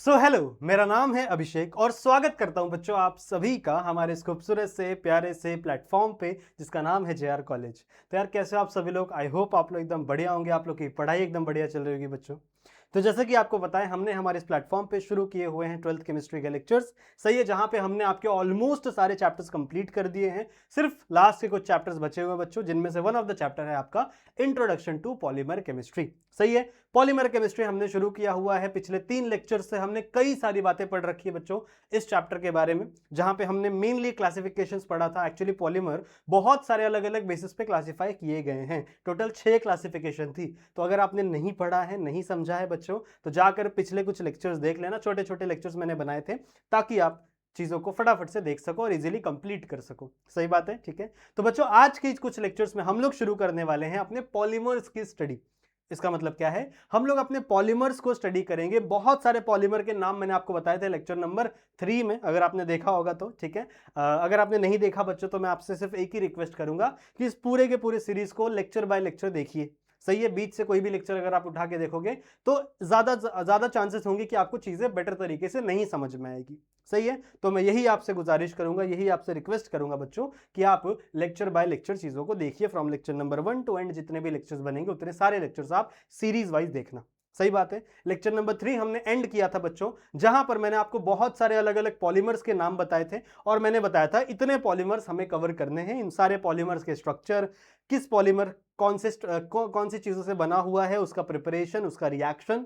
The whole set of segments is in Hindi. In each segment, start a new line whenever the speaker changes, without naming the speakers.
हेलो, मेरा नाम है अभिषेक और स्वागत करता हूं बच्चों आप सभी का हमारे इस खूबसूरत से प्यारे से प्लेटफॉर्म पे जिसका नाम है जेआर कॉलेज। तो यार कैसे हो आप सभी लोग? आई होप आप लोग एकदम बढ़िया होंगे, आप लोग की पढ़ाई एकदम बढ़िया चल रही होगी बच्चों। तो जैसे कि आपको पता है हमने हमारे इस प्लेटफॉर्म पे शुरू किए हुए हैं 12th केमिस्ट्री के लेक्चर्स। सही है, जहां पे हमने आपके ऑलमोस्ट सारे चैप्टर्स कंप्लीट कर दिए हैं। सिर्फ लास्ट के कुछ चैप्टर्स बचे हुए हैं बच्चों, जिनमें से वन ऑफ द चैप्टर है आपका इंट्रोडक्शन टू पॉलीमर केमिस्ट्री। सही है, पॉलीमर केमिस्ट्री हमने शुरू किया हुआ है। पिछले 3 लेक्चर से हमने कई सारी बातें पढ़ रखी है बच्चों इस चैप्टर के बारे में, जहां पे हमने मेनली क्लासिफिकेशंस पढ़ा था। एक्चुअली पॉलीमर बहुत सारे अलग अलग बेसिस पे क्लासिफाई किए गए हैं। टोटल 6 क्लासिफिकेशन थी। तो अगर आपने नहीं पढ़ा है, नहीं समझा है बच्चों, तो जाकर पिछले कुछ लेक्चर्स देख लेना। छोटे छोटे लेक्चर्स मैंने बनाए थे ताकि आप चीजों को फटाफट से देख सको और इजीली कंप्लीट कर सको। सही बात है, ठीक है। तो बच्चों आज के कुछ लेक्चर्स में हम लोग शुरू करने वाले हैं अपने पॉलीमर्स की स्टडी। इसका मतलब क्या है, हम लोग अपने पॉलीमर्स को स्टडी करेंगे। बहुत सारे पॉलीमर के नाम मैंने आपको बताए थे लेक्चर नंबर 3 में, अगर आपने देखा होगा तो ठीक है। अगर आपने नहीं देखा बच्चों, तो मैं आपसे सिर्फ एक ही रिक्वेस्ट करूंगा कि इस पूरे के पूरे सीरीज को लेक्चर बाय लेक्चर देखिए। सही है, बीच से कोई भी लेक्चर अगर आप उठा के देखोगे तो ज्यादा ज्यादा चांसेस होंगे कि आपको चीजें बेटर तरीके से नहीं समझ में आएगी। सही है, तो मैं यही आपसे गुजारिश करूंगा, यही आपसे रिक्वेस्ट करूंगा बच्चों कि आप लेक्चर बाय लेक्चर चीजों को देखिए। From lecture number 1 to and जितने भी लेक्चर्स बनेंगे उतने सारे लेक्चर्स आप सीरीज वाइज देखना। सही बात है। लेक्चर नंबर 3 हमने एंड किया था बच्चों, जहां पर मैंने आपको बहुत सारे अलग अलग पॉलीमर्स के नाम बताए थे और मैंने बताया था इतने पॉलीमर्स हमें कवर करने हैं। इन सारे पॉलीमर्स के स्ट्रक्चर, किस पॉलीमर कौन सी चीजों से बना हुआ है, उसका प्रिपरेशन, उसका रिएक्शन,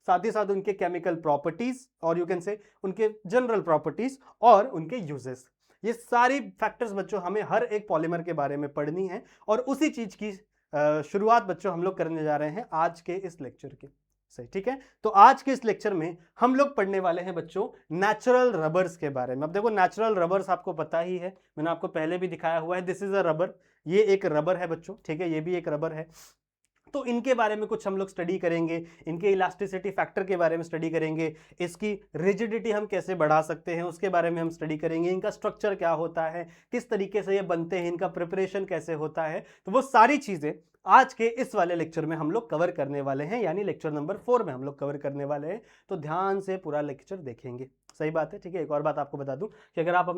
साथ ही साथ उनके केमिकल प्रॉपर्टीज और यू कैन से उनके जनरल प्रॉपर्टीज और उनके यूजेस। ये सारी फैक्टर्स बच्चों हमें हर एक पॉलीमर के बारे में पढ़नी है और उसी चीज की शुरुआत बच्चों हम लोग करने जा रहे हैं आज के इस लेक्चर के। सही, ठीक है। तो आज के इस लेक्चर में हम लोग पढ़ने वाले हैं बच्चों नेचुरल रबर्स के बारे में। अब देखो, नेचुरल रबर्स आपको पता ही है, मैंने आपको पहले भी दिखाया हुआ है। दिस इज अ रबर, ये एक रबर है बच्चों, ठीक है, ये भी एक रबर है। तो इनके बारे में कुछ हम लोग स्टडी करेंगे, इनके इलास्टिसिटी फैक्टर के बारे में स्टडी करेंगे, इसकी रिजिडिटी हम कैसे बढ़ा सकते हैं उसके बारे में हम स्टडी करेंगे, इनका स्ट्रक्चर क्या होता है, किस तरीके से ये बनते हैं, इनका प्रिपरेशन कैसे होता है। तो वो सारी चीजें आज के इस वाले लेक्चर में हम लोग कवर करने वाले हैं, यानी लेक्चर नंबर 4 में हम लोग कवर करने वाले हैं। तो ध्यान से पूरा लेक्चर देखेंगे। सही बात है, ठीक है। एक और बात आपको बता दूं कि अगर आप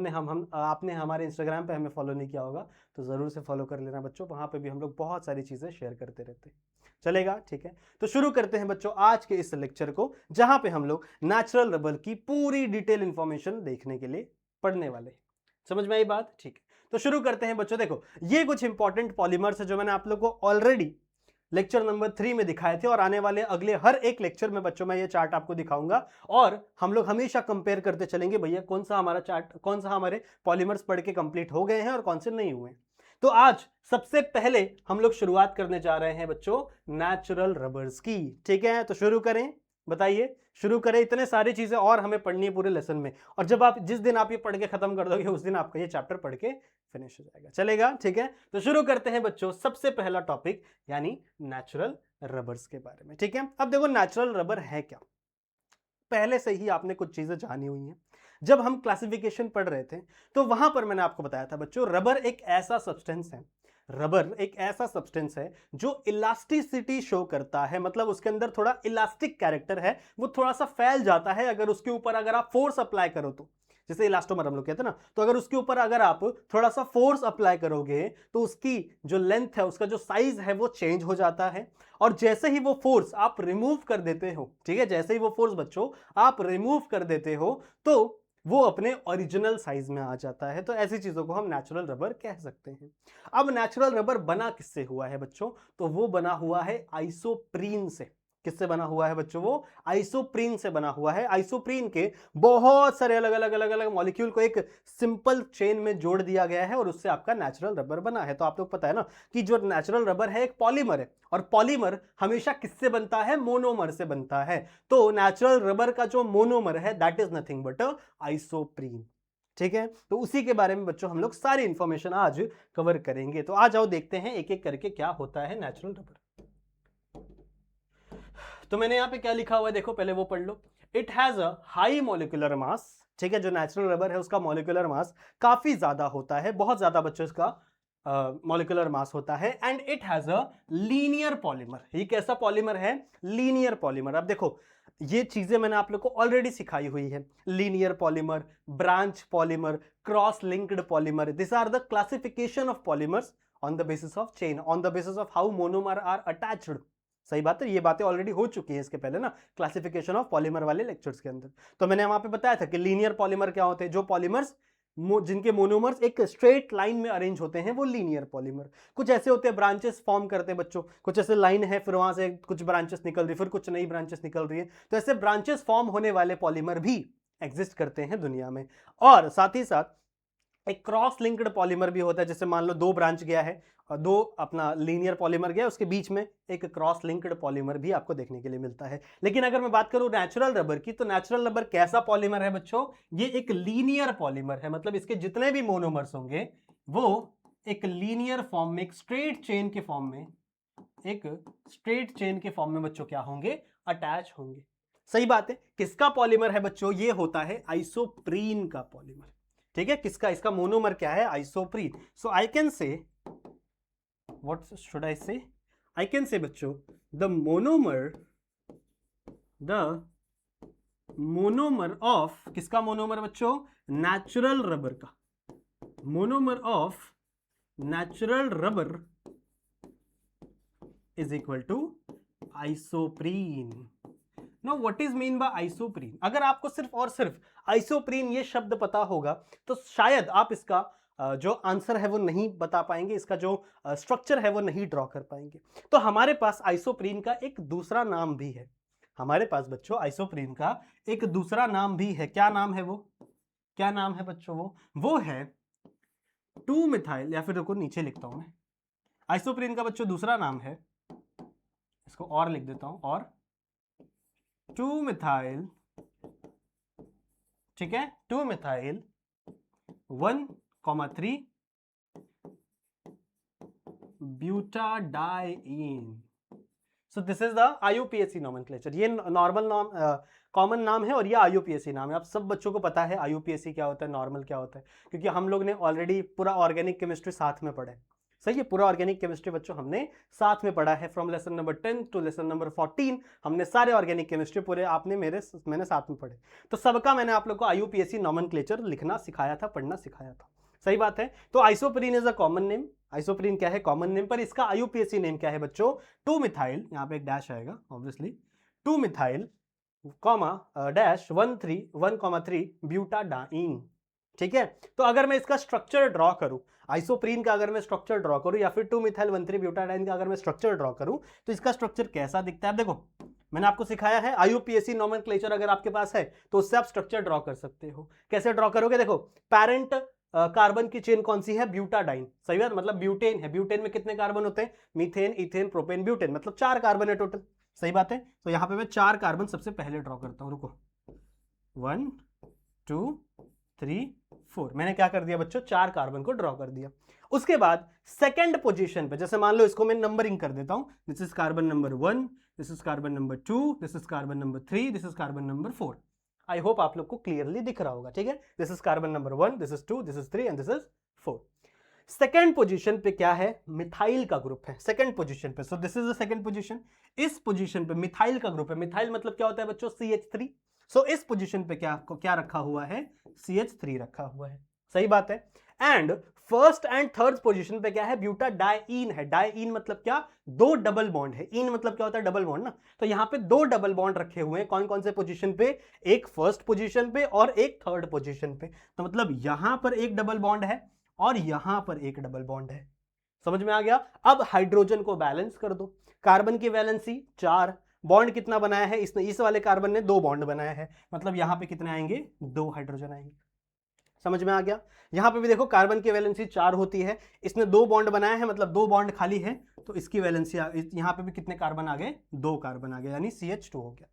आपने हमारे इंस्टाग्राम पे हमें फॉलो नहीं किया होगा तो जरूर से फॉलो कर लेना बच्चों। वहां पे भी हम लोग बहुत सारी चीजें शेयर करते रहते हैं। चलेगा, ठीक है। तो शुरू करते हैं बच्चों आज के इस लेक्चर को, जहां पे हम लोग नेचुरल रबर की पूरी डिटेल इंफॉर्मेशन देखने के लिए पढ़ने वाले हैं। समझ में आई बात? ठीक है। तो शुरू करते हैं बच्चों। देखो, ये कुछ इंपॉर्टेंट पॉलीमर्स है जो मैंने आप लोग को ऑलरेडी लेक्चर नंबर 3 में दिखाए थे और आने वाले अगले हर एक लेक्चर में बच्चों मैं ये चार्ट आपको दिखाऊंगा और हम लोग हमेशा कंपेयर करते चलेंगे भैया कौन सा हमारा चार्ट, कौन सा हमारे पॉलीमर्स पढ़ के कंप्लीट हो गए हैं और कौन से नहीं हुए। तो आज सबसे पहले हम लोग शुरुआत करने जा रहे हैं बच्चों नेचुरल रबर्स की। ठीक है, तो शुरू करें, बताइए शुरू करें। इतने सारी चीजें और हमें पढ़नी है पूरे लेसन में, और जब आप जिस दिन आप ये पढ़ के खत्म कर दोगे उस दिन आपका ये चैप्टर पढ़ के फिनिश हो जाएगा। चलेगा, ठीक है। तो शुरू करते हैं बच्चों सबसे पहला टॉपिक, यानी नेचुरल रबर्स के बारे में। ठीक है, अब देखो नेचुरल रबर है क्या, पहले से ही आपने कुछ चीजें जानी हुई हैं। जब हम क्लासिफिकेशन पढ़ रहे थे तो वहां पर मैंने आपको बताया था बच्चों, रबर एक ऐसा सब्सटेंस है, रबर एक ऐसा सब्सटेंस है जो इलास्टिसिटी शो करता है। मतलब उसके अंदर थोड़ा इलास्टिक कैरेक्टर है, वो थोड़ा सा फैल जाता है अगर उसके ऊपर अगर आप फोर्स अप्लाई करो तो। जैसे इलास्टोमर हम लोग कहते हैं ना, तो अगर उसके ऊपर अगर आप थोड़ा सा फोर्स अप्लाई करोगे तो उसकी जो लेंथ है, उसका जो साइज है वो चेंज हो जाता है। और जैसे ही वो फोर्स आप रिमूव कर देते हो, ठीक है, जैसे ही वो फोर्स बच्चों आप रिमूव कर देते हो तो वो अपने ओरिजिनल साइज में आ जाता है। तो ऐसी चीजों को हम नेचुरल रबर कह सकते हैं। अब नेचुरल रबर बना किससे हुआ है बच्चों? तो वो बना हुआ है आइसोप्रीन से। किससे बना हुआ है बच्चों? वो आइसोप्रीन से बना हुआ है। आइसोप्रीन के बहुत सारे अलग अलग अलग अलग मॉलिक्यूल को एक सिंपल चेन में जोड़ दिया गया है और उससे आपका नेचुरल रबर बना है। तो आप लोग पता है ना कि जो नेचुरल रबर है एक पॉलीमर है, और पॉलीमर हमेशा किससे बनता है? मोनोमर से बनता है। तो नेचुरल रबर का जो मोनोमर है that is nothing but isoprene. ठीक है, तो उसी के बारे में बच्चों हम लोग सारी इंफॉर्मेशन आज कवर करेंगे। तो आ जाओ देखते हैं एक एक करके क्या होता है नेचुरल रबर। तो मैंने यहां पे क्या लिखा हुआ है देखो, पहले वो पढ़ लो। It has a high molecular mass. ठीक है, जो नेचुरल रबर है उसका मोलिकुलर मास काफी ज्यादा होता है, बहुत ज्यादा बच्चों इसका मॉलिक्यूलर मास होता है and it has a linear polymer. ये कैसा पॉलीमर है? Linear polymer. अब देखो ये चीजें मैंने आप लोग को ऑलरेडी सिखाई हुई है। Linear polymer, branch polymer, cross linked polymer, this are the classification of polymers on the basis of chain, on the basis of how monomer are attached. सही बात है, ये बातें ऑलरेडी हो चुकी है इसके पहले ना, क्लासिफिकेशन ऑफ पॉलीमर वाले लेक्चर्स के अंदर। तो मैंने वहां पे बताया था कि लीनियर पॉलीमर क्या होते हैं, जो पॉलीमर्स जिनके मोनोमर्स एक स्ट्रेट लाइन में अरेंज होते हैं वो लीनियर पॉलीमर। कुछ ऐसे होते हैं ब्रांचेस फॉर्म करते हैं बच्चों, कुछ ऐसे लाइन है फिर वहां से कुछ ब्रांचेस निकल रही है, फिर कुछ नई ब्रांचेस निकल रही है, तो ऐसे ब्रांचेस फॉर्म होने वाले पॉलीमर भी एग्जिस्ट करते हैं दुनिया में। और साथ ही साथ एक क्रॉस लिंक्ड पॉलीमर भी होता है, जैसे मान लो दो ब्रांच गया है और दो अपना लीनियर पॉलीमर गया, उसके बीच में एक क्रॉस लिंक्ड पॉलीमर भी आपको देखने के लिए मिलता है। लेकिन अगर मैं बात करूं नेचुरल रबर की, तो नेचुरल रबर कैसा पॉलीमर है बच्चों? ये एक लीनियर पॉलीमर है, मतलब इसके जितने भी मोनोमर्स होंगे वो एक लीनियर फॉर्म में, एक स्ट्रेट चेन के फॉर्म में, एक स्ट्रेट चेन के फॉर्म में बच्चों क्या होंगे? अटैच होंगे। सही बात है। किसका पॉलीमर है बच्चों? ये होता है आइसोप्रीन का पॉलीमर। ठीक है, किसका? इसका मोनोमर क्या है? Isoprene. So I can say, what should I say? I can say बच्चों द मोनोमर ऑफ, किसका मोनोमर बच्चों? नेचुरल रबर का। Monomer of natural rubber is equal to isoprene. No what is mean by isoprene? अगर आपको सिर्फ और सिर्फ आइसोप्रीन ये शब्द पता होगा तो शायद आप इसका जो आंसर है वो नहीं बता पाएंगे, इसका जो स्ट्रक्चर है वो नहीं ड्रॉ कर पाएंगे। तो हमारे पास आइसोप्रीन का एक दूसरा नाम भी है। हमारे पास बच्चों आइसोप्रीन का एक दूसरा नाम भी है। क्या नाम है वो? क्या नाम है बच्चों? वो है 2 मिथाइल, या फिर रुको नीचे लिखता हूं मैं। आइसोप्रीन का बच्चों दूसरा नाम है, इसको और लिख देता हूं, और 2 मिथाइल, ठीक है, 2 methyl 1,3 butadiene. So this is the IUPAC nomenclature. ये नॉर्मल नाम, कॉमन नाम है और ये IUPAC नाम है। आप सब बच्चों को पता है IUPAC क्या होता है, नॉर्मल क्या होता है, क्योंकि हम लोग ने ऑलरेडी पूरा ऑर्गेनिक केमिस्ट्री साथ में पढ़ा है। सही है, पूरा ऑर्गेनिक केमिस्ट्री बच्चों हमने साथ में पढ़ा है। From lesson number 10 to lesson number 14 हमने सारे ऑर्गेनिक केमिस्ट्री पूरे मैंने साथ में पढ़े। तो सबका मैंने आप लोग को IUPAC नोमेनक्लेचर लिखना सिखाया था, पढ़ना सिखाया था। सही बात है। तो isoprene is a common name. Isoprene क्या है? Common name. पर इसका IUPAC नेम क्या है बच्चों? 2 मिथाइल, यहां पे एक डैश आएगा obviously, 2 methyl comma dash 1,3 butadiene. ठीक है, तो अगर मैं इसका स्ट्रक्चर ड्रॉ करूं, आइसोप्रीन का अगर मैं स्ट्रक्चर ड्रॉ करूं, या फिर 2 मिथाइल 1,3 ब्यूटाडाइन का अगर मैं स्ट्रक्चर ड्रॉ करूं, तो इसका स्ट्रक्चर कैसा दिखता है? देखो मैंने आपको सिखाया है IUPAC नोमेनक्लेचर अगर आपके पास है तो उससे आप स्ट्रक्चर ड्रॉ कर सकते हो। कैसे ड्रॉ करोगे? देखो पेरेंट कार्बन की चेन कौन सी है? ब्यूटाडाइन। सही बात, मतलब ब्यूटेन है। ब्यूटेन में कितने कार्बन होते हैं? मीथेन, इथेन, प्रोपेन, ब्यूटेन, मतलब 4 कार्बन है टोटल। सही बात है। तो यहां पे मैं 4 कार्बन सबसे पहले ड्रॉ करता हूं। रुको, 1 2 3 4, मैंने क्या कर दिया बच्चों? 4 कार्बन को ड्रॉ कर दिया। उसके बाद सेकंड पोजीशन पे, जैसे मान लो इसको मैं नंबरिंग कर देता हूं, this is carbon number 1, this is carbon number 2, this is carbon number 3, this is carbon number 4। I hope आप लोग को क्लियरली दिख रहा होगा। ठीक है, this is carbon number 1, this is 2, this is 3 and this is 4। Second position पे क्या है? मिथाइल का ग्रुप है सेकंड पोजीशन पे। सो this is the second position. इस पोजीशन पे मिथाइल का ग्रुप है। मिथाइल मतलब क्या होता है बच्चों? CH3। सो इस पोजीशन पे क्या रखा हुआ है? CH3 रखा हुआ है। सही बात है। And first and third position पे क्या है? ब्यूटाडाइन है। डाइइन मतलब क्या? 2 डबल बॉन्ड है। इन मतलब क्या होता है? डबल बॉन्ड ना। तो यहां पे 2 डबल बॉन्ड रखे हुए हैं। कौन कौन से पोजीशन पे? एक फर्स्ट पोजीशन पे और एक थर्ड पोजीशन पे। तो मतलब यहां पर एक डबल बॉन्ड है और यहां पर एक डबल बॉन्ड है। समझ में आ गया? अब हाइड्रोजन को बैलेंस कर दो। कार्बन की वैलेंसी 4, बॉन्ड कितना बनाया है इसने? इस वाले कार्बन ने 2 बॉन्ड बनाया है, मतलब यहां पे कितने आएंगे? 2 हाइड्रोजन आएंगे। समझ में आ गया? यहां पे भी देखो कार्बन की वैलेंसी 4 होती है, इसने 2 बॉन्ड बनाया है, मतलब 2 बॉन्ड खाली है, तो इसकी वैलेंसी यहां पे भी कितने कार्बन आ गए? 2 कार्बन आ गए, यानी CH2 हो गया।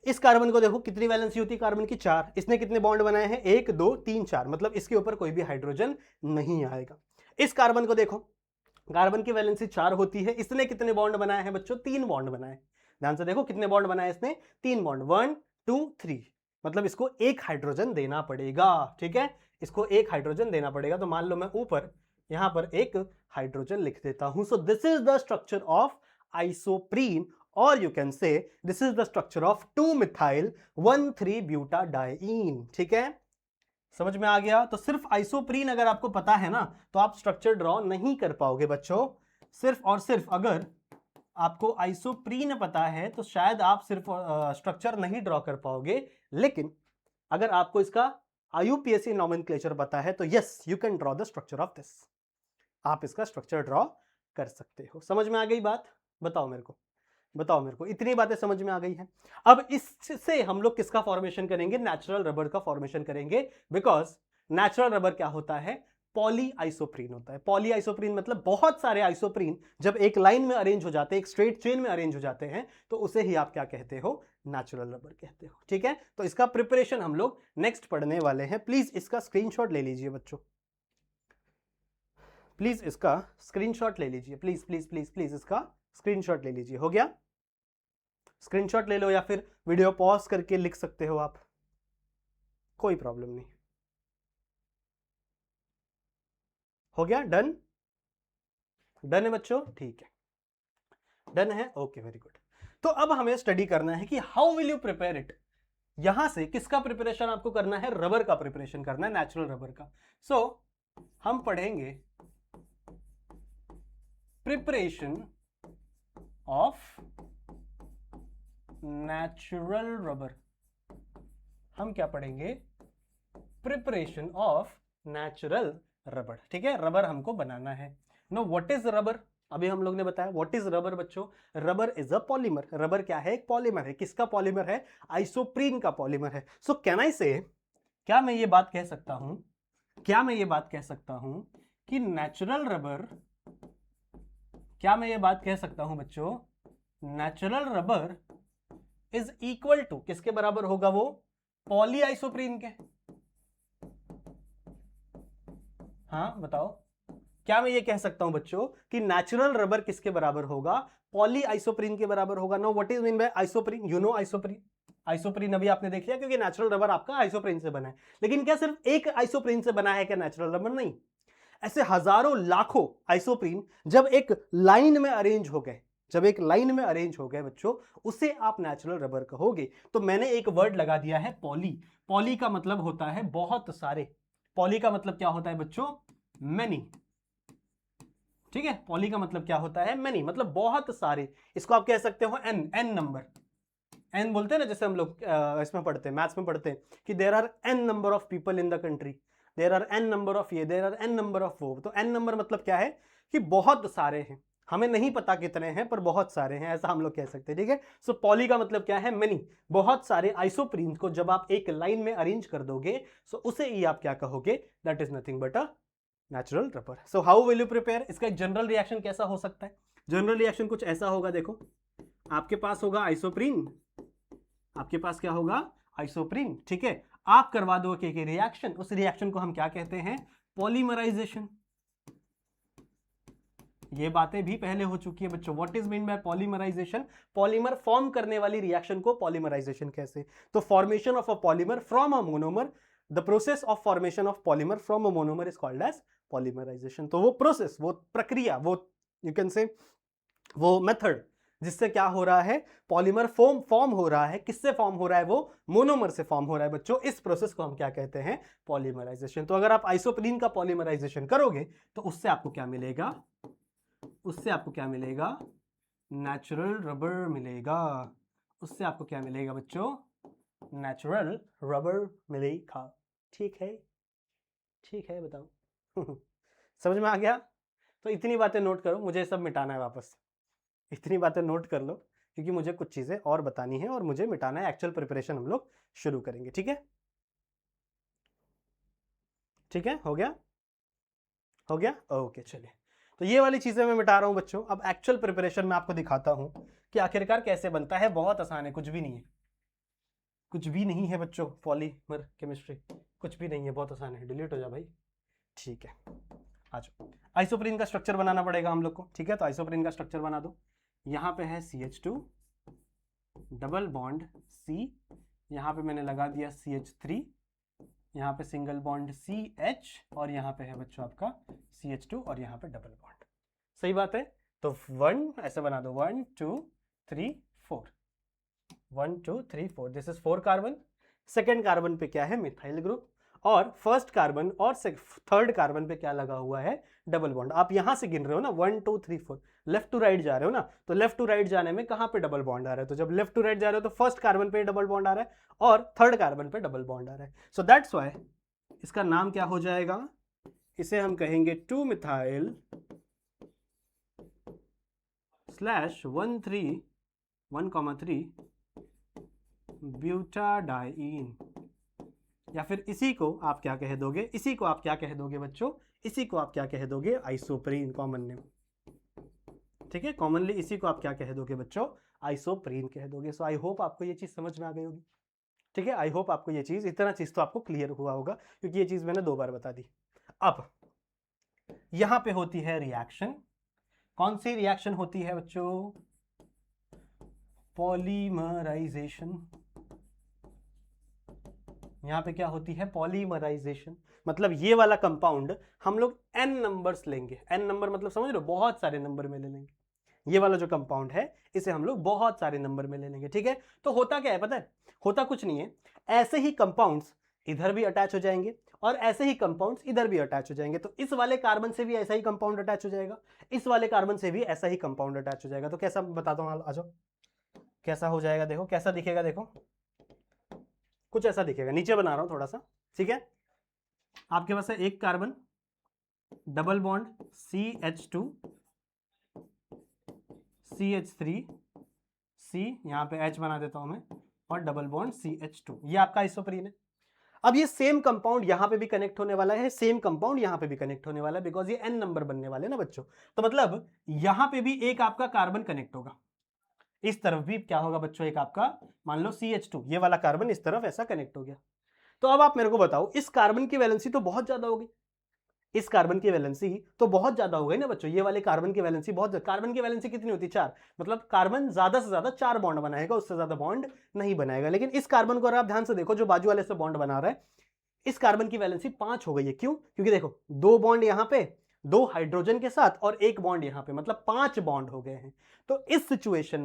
इस कार्बन को देखो कितनी वैलेंसी होती है कार्बन की? 4। इसने कितने बॉन्ड बनाए हैं? 1 2 3 4, मतलब इसके ऊपर कोई भी हाइड्रोजन नहीं आएगा। इस कार्बन को देखो, कार्बन की वैलेंसी 4 होती है, इसने कितने बॉन्ड बनाए हैं बच्चों? 3 बॉन्ड बनाए। ध्यान से देखो कितने बॉन्ड बनाए इसने? 3 बॉन्ड, 1 2 3, मतलब इसको 1 हाइड्रोजन देना पड़ेगा। ठीक है, इसको 1 हाइड्रोजन देना पड़ेगा। तो मान लो मैं ऊपर यहां पर एक हाइड्रोजन लिख देता हूं। So this is the structure of isoprene, और you can say this is the structure of 2-मिथाइल 1,3-ब्यूटाडाइईन। ठीक है, समझ में आ गया? तो सिर्फ आइसोप्रीन अगर आपको पता है ना तो आप स्ट्रक्चर ड्रॉ नहीं कर पाओगे बच्चों। सिर्फ और सिर्फ अगर आपको आइसोप्रीन पता है तो शायद आप सिर्फ स्ट्रक्चर नहीं ड्रॉ कर पाओगे, लेकिन अगर आपको इसका IUPAC नॉमेनक्लेचर पता है तो yes you can draw the structure of this. आप इसका स्ट्रक्चर ड्रॉ कर सकते हो। समझ में आ गई बात? बताओ मेरे को, बताओ मेरे को, इतनी बातें समझ में आ गई हैं। अब इससे हम लोग किसका फॉर्मेशन करेंगे? नेचुरल रबर का फॉर्मेशन करेंगे, बिकॉज नेचुरल रबर क्या होता है? पॉली आइसोप्रीन होता है। पॉली आइसोप्रीन मतलब बहुत सारे आइसोप्रीन जब एक लाइन में अरेंज हो जाते हैं, एक स्ट्रेट चेन में अरेंज हो जाते हैं, तो उसे ही आप क्या कहते हो? नेचुरल रबर कहते हो। ठीक है, तो इसका प्रिपरेशन हम लोग नेक्स्ट पढ़ने वाले हैं। प्लीज इसका स्क्रीनशॉट ले लीजिए बच्चों, प्लीज इसका स्क्रीनशॉट ले लीजिए, प्लीज प्लीज प्लीज प्लीज इसका स्क्रीनशॉट ले लीजिए। हो गया? स्क्रीनशॉट ले लो या फिर वीडियो पॉज करके लिख सकते हो आप, कोई प्रॉब्लम नहीं। हो गया? डन? डन है बच्चों? ठीक है, डन है, ओके, वेरी गुड। तो अब हमें स्टडी करना है कि how will you prepare it. यहां से किसका प्रिपरेशन आपको करना है? रबर का प्रिपरेशन करना है, नेचुरल रबर का। सो हम पढ़ेंगे प्रिपरेशन ऑफ नेचुरल रबर। हम क्या पढ़ेंगे? Preparation of natural rubber. ठीक है, रबर हमको बनाना है। No what is rubber? अभी हम लोग ने बताया व्हाट इज रबर बच्चों। Rubber is a polymer. Rubber क्या है? एक पॉलीमर है। किसका पॉलीमर है? आइसोप्रीन का पॉलीमर है। सो कैन आई से, क्या मैं ये बात कह सकता हूं, क्या मैं ये बात कह सकता हूं कि नेचुरल रबर, क्या मैं ये बात कह सकता हूं बच्चों, natural rubber is equal to, किसके बराबर होगा वो? पॉली आइसोप्रीन के। हाँ बताओ, क्या मैं ये कह सकता हूं बच्चों कि नेचुरल रबर किसके बराबर होगा? पॉली आइसोप्रीन के बराबर होगा। No what is mean by isoprene? You know isoprene, isoprene अभी आपने देख लिया क्योंकि नेचुरल रबर आपका आइसोप्रीन से बना है। लेकिन क्या सिर्फ एक आइसोप्रीन से बना है क्या नेचुरल रबर? नहीं, ऐसे हजारों लाखों आइसोप्रीन जब एक लाइन में अरेंज हो गए, जब एक लाइन में अरेंज हो गए बच्चों, उसे आप नेचुरल रबर कहोगे। तो मैंने एक वर्ड लगा दिया है पॉली। पॉली का मतलब होता है बहुत सारे। पॉली का मतलब क्या होता है बच्चों? मेनी। ठीक है, पॉली का मतलब क्या होता है? मेनी, मतलब बहुत सारे। इसको आप कह सकते हो एन, एन नंबर। एन बोलते हैं ना, जैसे हम लोग इसमें पढ़ते हैं, मैथ्स में पढ़ते हैं कि there are N number of people in the country, there are N number of ये, there are N number of वो। तो एन नंबर मतलब क्या है? कि बहुत सारे हैं, हमें नहीं पता कितने हैं पर बहुत सारे हैं, ऐसा हम लोग कह सकते हैं। ठीक है, सो पॉली का मतलब क्या है? मेनी, बहुत सारे आइसोप्रीन को जब आप एक लाइन में अरेंज कर दोगे सो उसे ही आप क्या कहोगे? That is nothing but a natural rubber. So how will you prepare? इसका एक जनरल रिएक्शन कैसा हो सकता है? जनरल रिएक्शन कुछ ऐसा होगा, देखो आपके पास होगा आइसोप्रीन, आपके पास क्या होगा? आइसोप्रीन। ठीक है, आप करवा दो एक रिएक्शन, उस रिएक्शन को हम क्या कहते हैं? पॉलीमराइजेशन। ये बातें भी पहले हो चुकी है बच्चों। What is mean by polymerisation? Polymer form करने वाली रिएक्शन को पॉलीमराइजेशन कैसे? तो formation of a polymer from a monomer, the process of formation of polymer from a monomer is called as polymerisation. तो वो प्रोसेस, वो प्रक्रिया, वो यू कैन से वो मेथड जिससे क्या हो रहा है? पॉलीमर फॉर्म हो रहा है। किससे फॉर्म हो रहा है? वो मोनोमर से फॉर्म हो रहा है बच्चों। इस प्रोसेस को हम क्या कहते हैं? पॉलीमराइजेशन। तो अगर आप आइसोप्रीन का पॉलीमराइजेशन करोगे तो उससे आपको क्या मिलेगा? उससे आपको क्या मिलेगा? नेचुरल रबर मिलेगा। उससे आपको क्या मिलेगा बच्चों? नेचुरल रबर मिलेगा। ठीक है, ठीक है, बताओ समझ में आ गया? तो इतनी बातें नोट करो, मुझे सब मिटाना है वापस। इतनी बातें नोट कर लो क्योंकि मुझे कुछ चीजें और बतानी है और मुझे मिटाना है। एक्चुअल प्रिपरेशन हम लोग शुरू करेंगे। ठीक है, ठीक है, हो गया? हो गया, ओके, चलिए। तो ये वाली चीजें मैं मिटा रहा हूं बच्चों। अब एक्चुअल प्रिपरेशन में आपको दिखाता हूं कि आखिरकार कैसे बनता है। बहुत आसान है, कुछ भी नहीं है, कुछ भी नहीं है बच्चों। पॉलीमर केमिस्ट्री कुछ भी नहीं है, बहुत आसान है। डिलीट हो जा भाई। ठीक है, आ जाओ। आइसोप्रीन का स्ट्रक्चर बनाना पड़ेगा हम लोग को। ठीक है, तो आइसोप्रीन का स्ट्रक्चर बना दो। यहाँ पे है CH2 डबल बॉन्ड C, यहाँ पे मैंने लगा दिया CH3 यहाँ पे सिंगल बॉन्ड CH और यहाँ पे है बच्चों आपका CH2 और यहाँ पे डबल बॉन्ड। सही बात है। तो 1 ऐसे बना दो 1 2 3 4 1 2 3 4 this is 4 carbon. Second carbon पे क्या है मिथाइल ग्रुप और फर्स्ट कार्बन और थर्ड कार्बन पे क्या लगा हुआ है डबल बॉन्ड। आप यहां से गिन रहे हो ना 1 2 3 4 लेफ्ट टू राइट जा रहे हो ना, तो लेफ्ट टू राइट जाने में कहां पे डबल बॉन्ड आ रहा है, तो जब लेफ्ट टू राइट जा रहे हो तो फर्स्ट कार्बन पे डबल बॉन्ड आ रहा है और थर्ड कार्बन पे डबल बॉन्ड आ रहा है। सो दैट्स वाई इसका नाम क्या हो जाएगा, इसे हम कहेंगे 2 मिथाइल / 1,3 ब्यूटाडाइन, या फिर इसी को आप क्या कह दोगे, इसी को आप क्या कह दोगे बच्चों, इसी को आप क्या कह दोगे आइसोप्रीन, कॉमन नेम। ठीक है, कॉमनली इसी को आप क्या कह दोगे बच्चों, आइसोप्रीन कह दोगे। सो आई होप आपको ये चीज समझ में आ गई होगी। ठीक है, आई होप आपको ये चीज, इतना चीज तो आपको क्लियर हुआ होगा क्योंकि ये चीज मैंने 2 बार बता दी। अब यहां पे होती है रिएक्शन, कौन सी रिएक्शन होती है बच्चों, पॉलीमराइजेशन। यहां पे क्या होती है पॉलीमराइजेशन, मतलब ये वाला कंपाउंड हम लोग n नंबर्स लेंगे, n नंबर मतलब समझ रहे हो, बहुत सारे नंबर में ले लेंगे। ये वाला जो कंपाउंड है इसे हम लोग बहुत सारे नंबर में ले लेंगे। ठीक है, तो होता क्या है पता है, होता कुछ नहीं है, ऐसे ही कंपाउंड्स इधर भी अटैच हो जाएंगे और ऐसे ही कंपाउंड्स इधर भी अटैच हो जाएंगे। तो इस वाले कार्बन से भी ऐसा ही कंपाउंड अटैच हो जाएगा, इस वाले कार्बन से भी ऐसा ही कंपाउंड अटैच हो जाएगा। तो कैसा बताता हूं, आ जाओ कैसा हो जाएगा, देखो कैसा दिखेगा, देखो कुछ ऐसा दिखेगा, नीचे बना रहा हूं थोड़ा सा। ठीक है, आपके पास है एक carbon, double bond CH2 CH3 C, यहां पे H बना देता हूं मैं, और डबल बॉन्ड CH2, ये आपका आइसोप्रीन है। अब ये सेम कंपाउंड यहां पे भी कनेक्ट होने वाला है, सेम कंपाउंड यहां पे भी कनेक्ट होने वाला है, बिकॉज ये n नंबर बनने वाले ना बच्चों। तो मतलब यहां पे भी एक आपका कार्बन कनेक्ट होगा, इस तरफ भी क्या होगा बच्चों, एक आपका मान लो CH2, ये वाला कार्बन इस तरफ ऐसा कनेक्ट हो गया। तो अब आप मेरे को बताओ, इस कार्बन की वैलेंसी तो बहुत ज्यादा होगी, इस कार्बन की वैलेंसी तो बहुत ज्यादा हो गई ना बच्चों, ये वाले कार्बन की वैलेंसी बहुत, कार्बन की वैलेंसी कितनी होती है 4, मतलब कार्बन ज्यादा से ज्यादा 4 बॉन्ड बनाएगा, उससे ज्यादा बॉन्ड नहीं बनाएगा। लेकिन इस कार्बन को अगर आप ध्यान से देखो, जो बाजू वाले से बॉन्ड बना रहा है, इस कार्बन की वैलेंसी 5 हो गई है। क्यों, क्योंकि देखो 2 बॉन्ड यहां पे, 2 हाइड्रोजन के साथ और 1 बॉन्ड यहां पे, मतलब 5 बॉन्ड हो गए हैं। तो इस सिचुएशन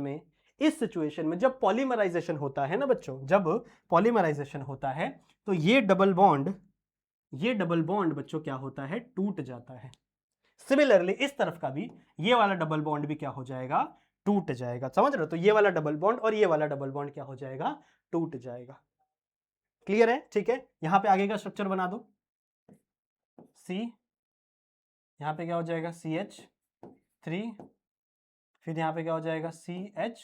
में जब पॉलीमराइजेशन होता है ना बच्चों, जब पॉलीमराइजेशन होता है तो ये डबल बॉन्ड बच्चों क्या होता है, टूट जाता है। सिमिलरली इस तरफ का भी ये वाला डबल बॉन्ड भी क्या हो जाएगा, टूट जाएगा। समझ रहे हो, तो ये वाला डबल बॉन्ड और ये वाला डबल बॉन्ड क्या हो जाएगा, टूट जाएगा। क्लियर है, ठीक है। यहां पे आगे का स्ट्रक्चर बना दो, C, यहां पे क्या हो जाएगा CH3, फिर यहां पे क्या हो जाएगा CH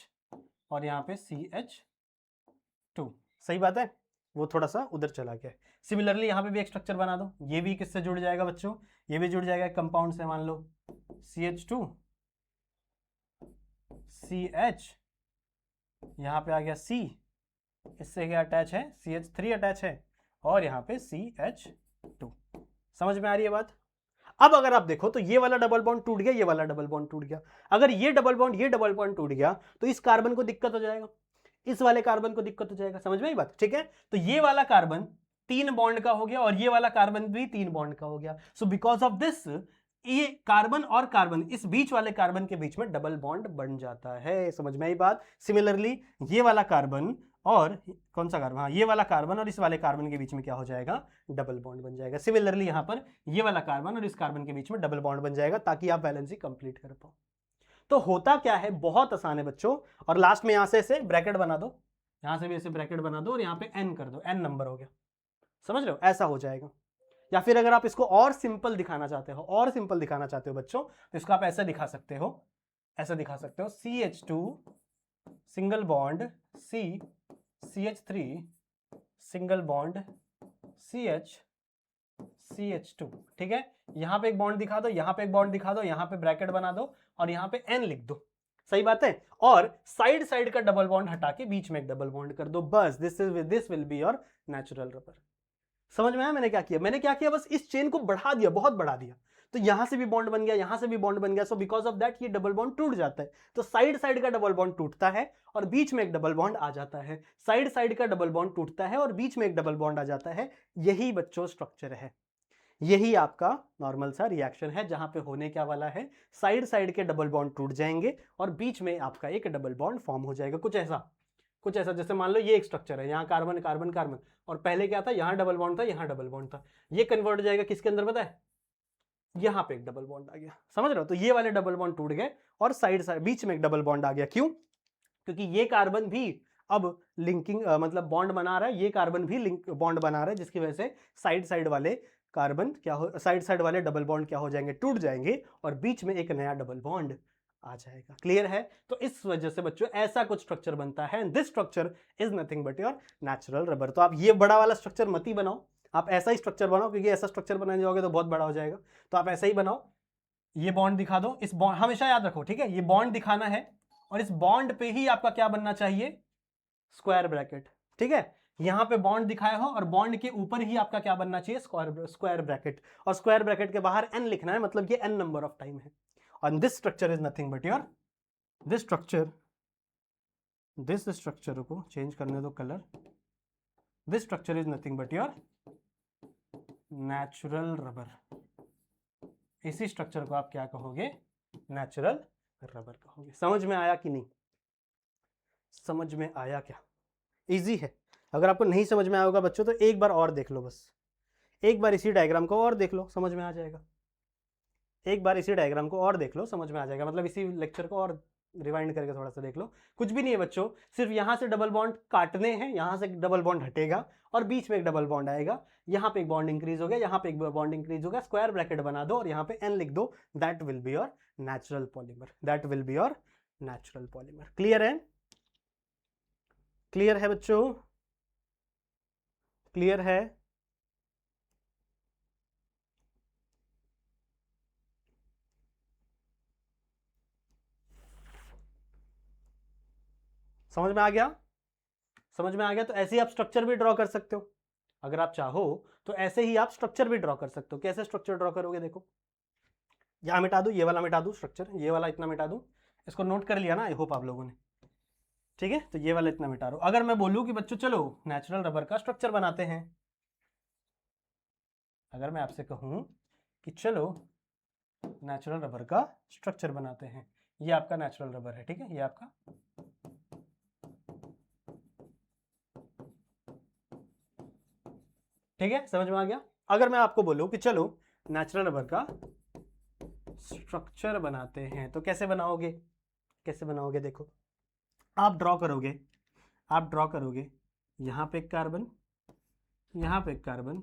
और यहां पे CH2। सही बात है, वो थोड़ा सा उधर चला गया। सिमिलरली यहां पे भी एक स्ट्रक्चर बना दो, ये भी किससे जुड़ जाएगा बच्चों, ये भी जुड़ जाएगा कंपाउंड से, मान लो CH2 CH, यहां पे आ गया C, इससे क्या अटैच है CH3 अटैच है, और यहां पे CH2। समझ में आ रही है बात। अब अगर आप देखो तो ये वाला डबल बॉन्ड टूट गया, ये वाला डबल बॉन्ड टूट गया। अगर ये डबल बॉन्ड टूट गया तो इस कार्बन को दिक्कत हो जाएगा, इस वाले कार्बन को दिक्कत हो जाएगा। समझ में आई बात, ठीक है। तो ये वाला कार्बन 3 बॉन्ड का हो गया और ये वाला कार्बन भी 3 बॉन्ड का हो गया। सो बिकॉज ऑफ दिस ये कार्बन और कार्बन, इस बीच वाले कार्बन के बीच में डबल बॉन्ड बन जाता है। समझ में आई बात। सिमिलरली ये वाला कार्बन और कौन सा कार्बन, हाँ ये वाला कार्बन और इस वाले कार्बन के बीच में क्या हो जाएगा, डबल बॉन्ड बन जाएगा। सिमिलरली यहां पर ये वाला कार्बन और इस कार्बन के बीच में डबल बॉन्ड बन जाएगा, ताकि आप बैलेंसी कंप्लीट कर पाओ। तो होता क्या है, बहुत आसान है बच्चों। और लास्ट में यहां से ऐसे ब्रैकेट बना दो, यहां से भी ऐसे ब्रैकेट बना दो और यहां पे n कर दो, n नंबर हो गया। समझ रहे हो, ऐसा हो जाएगा। या फिर अगर आप इसको और सिंपल दिखाना चाहते हो बच्चों, तो इसको आप ऐसे दिखा सकते हो, CH2 single bond C, CH3 single bond CH, CH2। ठीक है, यहां पे एक बॉन्ड दिखा दो, यहां पे एक बॉन्ड दिखा दो, यहां पे ब्रैकेट बना दो और यहां पे n लिख दो। सही बात है। और साइड का डबल बॉन्ड हटा के बीच में एक डबल बॉन्ड कर दो, बस this will be your natural rubber. समझ में आया मैंने क्या किया, बस इस चेन को बढ़ा दिया, बहुत बढ़ा दिया। तो यहां से भी बॉन्ड बन गया, यहां से भी बॉन्ड बन गया, सो बिकॉज ऑफ दैट ये डबल बॉन्ड टूट जाता है। तो साइड साइड का डबल बॉन्ड टूटता है और बीच में एक डबल बॉन्ड आ जाता है, साइड साइड का डबल बॉन्ड टूटता है और बीच में एक डबल बॉन्ड आ जाता है। यही बच्चों स्ट्रक्चर है, यही आपका नॉर्मल सा रिएक्शन है, जहां पे होने क्या वाला है, साइड साइड के डबल बॉन्ड टूट जाएंगे और बीच में आपका एक डबल बॉन्ड फॉर्म हो जाएगा। कुछ ऐसा जैसे मान लो ये एक स्ट्रक्चर है, यहाँ कार्बन कार्बन कार्बन, और पहले क्या था, यहाँ डबल बॉन्ड था, यहाँ डबल बॉन्ड था, ये कन्वर्ट हो जाएगा किसके अंदर पता है, यहाँ पे एक डबल बॉन्ड आ गया, समझ रहे हो। तो ये वाले डबल बॉन्ड टूट गए और साइड साइड बीच में एक डबल बॉन्ड आ गया। क्यों? क्योंकि ये कार्बन भी अब लिंकिंग मतलब बॉन्ड बना रहा है, ये कार्बन भी लिंक बॉन्ड बना रहा है, जिसकी वजह से साइड साइड वाले कार्बन क्या हो, साइड साइड वाले डबल बॉन्ड क्या हो जाएंगे, टूट जाएंगे और बीच में एक नया डबल बॉन्ड आ जाएगा। क्लियर है? तो इस वजह से बच्चों ऐसा कुछ स्ट्रक्चर बनता है, this structure is nothing but your natural rubber. तो आप ये बड़ा वाला स्ट्रक्चर मत ही बनाओ, आप ऐसा ही स्ट्रक्चर बनाओ, क्योंकि ऐसा स्ट्रक्चर बनाने जाओगे तो बहुत बड़ा हो जाएगा। तो आप ऐसा ही बनाओ, ये बॉन्ड दिखा दो, इस बॉन्ड हमेशा याद रखो, ठीक है, ये बॉन्ड दिखाना है और इस बॉन्ड पे ही आपका क्या बनना चाहिए, स्क्वायर ब्रैकेट। ठीक है, यहां पे बॉन्ड दिखाया हो और बॉन्ड के ऊपर ही आपका क्या बनना चाहिए, स्क्वायर ब्रैकेट, और स्क्वायर ब्रैकेट के बाहर n लिखना है, मतलब ये n नंबर ऑफ टाइम है। और this structure is nothing but your, this structure को चेंज करने दो colour, this structure is nothing but your natural rubber. इसी स्ट्रक्चर को आप क्या कहोगे, नेचुरल रबर कहोगे। समझ में आया कि नहीं? समझ में आया क्या? इजी है। अगर आपको नहीं समझ में आया होगा बच्चों तो एक बार और देख लो, बस एक बार इसी डायग्राम को और देख लो, समझ में आ जाएगा। एक बार इसी डायग्राम को और देख लो, समझ में आ जाएगा, मतलब इसी लेक्चर को और रिवाइंड करके थोड़ा सा देख लो। कुछ भी नहीं है बच्चों, सिर्फ यहां से डबल बॉन्ड काटने हैं, यहां से डबल बॉन्ड हटेगा और बीच में एक डबल बॉन्ड आएगा, यहां पे एक बॉन्ड इंक्रीज हो गया, यहां पे एक बॉन्ड इंक्रीज हो गया, स्क्वायर ब्रैकेट बना दो और यहां पे n लिख दो, that will be your natural polymer, that will be your natural polymer. Clear है? क्लियर है बच्चों? क्लियर है? समझ में आ गया? समझ में आ गया? तो ऐसे ही आप स्ट्रक्चर भी ड्रॉ कर सकते हो, अगर आप चाहो तो ऐसे ही आप स्ट्रक्चर भी ड्रॉ कर सकते हो। कैसे स्ट्रक्चर ड्रॉ करोगे, देखो यहां मिटा दूं, ये वाला मिटा दूं स्ट्रक्चर, ये वाला इतना मिटा दूं, इसको नोट कर लिया ना, आई होप आप लोगों ने, ठीक है। तो ये वाला इतना मिटा रहा हूं। अगर मैं बोलूं कि बच्चों चलो नेचुरल रबर का स्ट्रक्चर बनाते हैं, अगर मैं आपसे कहूं कि चलो नेचुरल रबर का स्ट्रक्चर बनाते हैं, ये आपका नेचुरल रबर है, ठीक है, ये आपका, ठीक है, समझ में आ गया। अगर मैं आपको बोलूं कि चलो नेचुरल रबर का स्ट्रक्चर बनाते हैं, तो कैसे बनाओगे, कैसे बनाओगे, देखो आप ड्रॉ करोगे, आप ड्रॉ करोगे, यहां पे एक कार्बन, यहां पे एक कार्बन,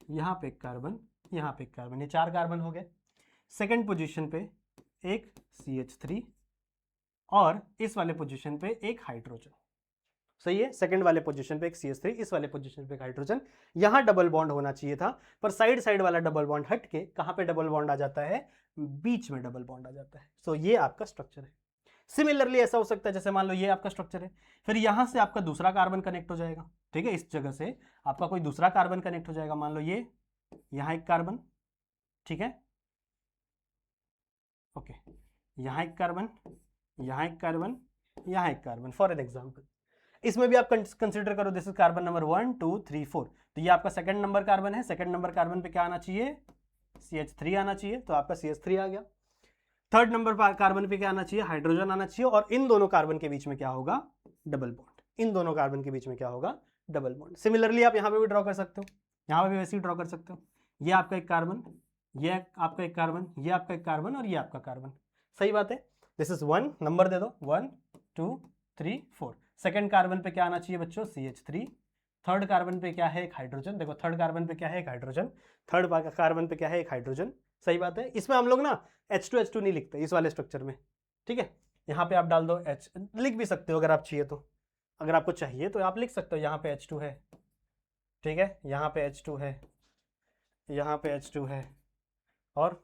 यहां पे एक कार्बन, यहां पे एक कार्बन, ये 4 कार्बन हो गए। सेकंड पोजीशन पे एक CH3 और इस वाले पोजीशन पे एक हाइड्रोजन, सही है। सेकंड वाले पोजीशन पे एक CH3, इस वाले पोजीशन पे एक हाइड्रोजन। यहां डबल बॉन्ड होना चाहिए था, पर साइड साइड वाला डबल बॉन्ड हट के कहां पे डबल बॉन्ड आ जाता है, बीच में डबल बॉन्ड आ जाता है। सो ये आपका स्ट्रक्चर है। सिमिलरली ऐसा हो सकता है, जैसे मान लो ये आपका स्ट्रक्चर है, फिर यहां से आपका दूसरा कार्बन कनेक्ट हो जाएगा, ठीक है, इस जगह से आपका कोई दूसरा कार्बन कनेक्ट हो जाएगा, मान लो ये यहां एक कार्बन, ठीक है, ओके, यहां एक कार्बन, यहां एक कार्बन, यहां एक कार्बन, फॉर एन एग्जाम्पल। इसमें भी आप कंसिडर करो, दिस इज कार्बन नंबर 1 2 3 4, तो ये आपका सेकंड नंबर कार्बन है, सेकंड नंबर कार्बन पे क्या आना चाहिए, CH3 आना चाहिए, तो आपका CH3 आ गया। थर्ड नंबर कार्बन पे क्या आना चाहिए, हाइड्रोजन आना चाहिए, और इन दोनों कार्बन के बीच में क्या होगा, डबल बॉन्ड, इन दोनों कार्बन के बीच में क्या होगा, डबल बॉन्ड। सिमिलरली आप यहां पे भी ड्रॉ कर सकते हो, यहां पे भी वैसे ही ड्रॉ कर सकते हो, ये आपका एक कार्बन, ये आपका एक कार्बन, ये आपका एक कार्बन और ये आपका कार्बन, सही बात है। दिस इज 1, नंबर दे दो 1 2 3 4। सेकंड कार्बन पे क्या आना चाहिए बच्चों, CH3। थर्ड कार्बन पे क्या है, एक हाइड्रोजन, देखो थर्ड कार्बन पे क्या है, एक हाइड्रोजन, थर्ड कार्बन पे क्या है, एक हाइड्रोजन, सही बात है। इसमें हम लोग ना H2H2 नहीं लिखते इस वाले स्ट्रक्चर में, ठीक है, यहाँ पे आप डाल दो H, लिख भी सकते हो अगर आप चाहिए तो, अगर आपको चाहिए तो आप लिख सकते हो, यहाँ पे H2 है, ठीक है, यहाँ पे H2 है, यहाँ पे H2 है, और